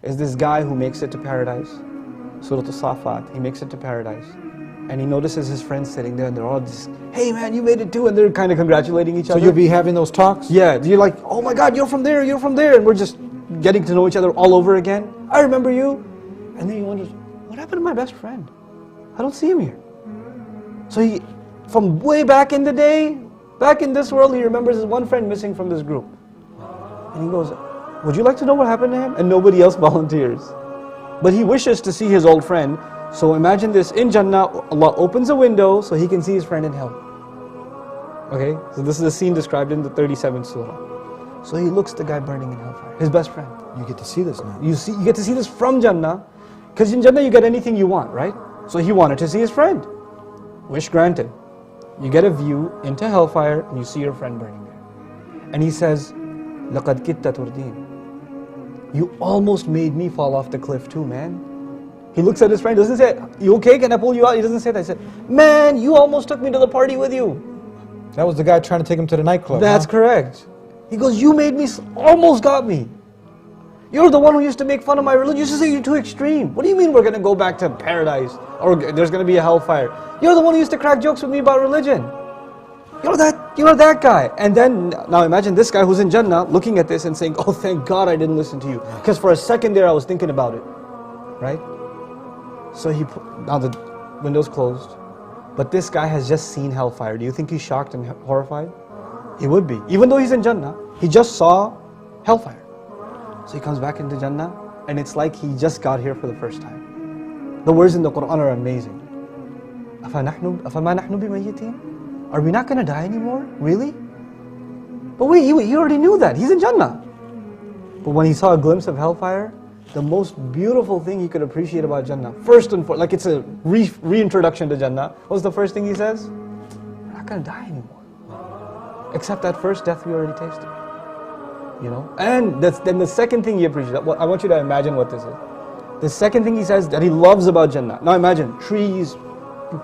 is this guy who makes it to paradise. Surah Al-Safat, he makes it to paradise. And he notices his friends sitting there and they're all just, hey man, you made it too, and they're kind of congratulating each other. So you'll be having those talks? Yeah, you're like, oh my God, you're from there, and we're just getting to know each other all over again. I remember you. And then he wonders, what happened to my best friend? I don't see him here. So he, from way back in the day, back in this world, he remembers his one friend missing from this group. And he goes, would you like to know what happened to him? And nobody else volunteers. But he wishes to see his old friend. So imagine this, in Jannah, Allah opens a window so he can see his friend in hell. Okay, so this is a scene described in the 37th surah. So he looks at the guy burning in hellfire, his best friend. You get to see this now. You get to see this from Jannah, because in Jannah you get anything you want, right? So he wanted to see his friend. Wish granted. You get a view into hellfire and you see your friend burning there. And he says, لَقَدْ كِدْتَ تُرْدِينَ. You almost made me fall off the cliff too, man. He looks at his friend, doesn't say, you okay, can I pull you out? He doesn't say that. He said, man, you almost took me to the party with you. That was the guy trying to take him to the nightclub. That's correct. He goes, you made me, almost got me. You're the one who used to make fun of my religion. You used to say you're too extreme. What do you mean we're going to go back to paradise? Or there's going to be a hellfire? You're the one who used to crack jokes with me about religion. You're that guy. And then, now imagine this guy who's in Jannah looking at this and saying, oh thank God I didn't listen to you. Because for a second there I was thinking about it. Right? So now the window's closed. But this guy has just seen hellfire. Do you think he's shocked and horrified? He would be. Even though he's in Jannah, he just saw hellfire. So he comes back into Jannah and it's like he just got here for the first time. The words in the Quran are amazing. أَفَمَا نَحْنُ بِمَيِّتِينَ? Are we not going to die anymore? Really? But wait, he already knew that. He's in Jannah. But when he saw a glimpse of hellfire, the most beautiful thing he could appreciate about Jannah, first and foremost, like it's a reintroduction to Jannah, what was the first thing he says? We're not going to die anymore. Except that first death we already tasted. You know? And then the second thing he appreciates, I want you to imagine what this is. The second thing he says that he loves about Jannah. Now imagine, trees,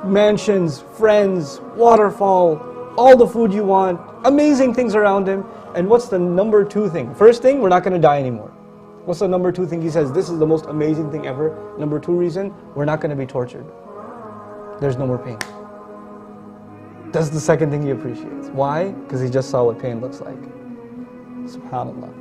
mansions, friends, waterfall, all the food you want, amazing things around him. And what's the number two thing? First thing, we're not going to die anymore. What's the number two thing? He says, this is the most amazing thing ever. Number two reason, we're not going to be tortured. There's no more pain. That's the second thing he appreciates. Why? Because he just saw what pain looks like. SubhanAllah.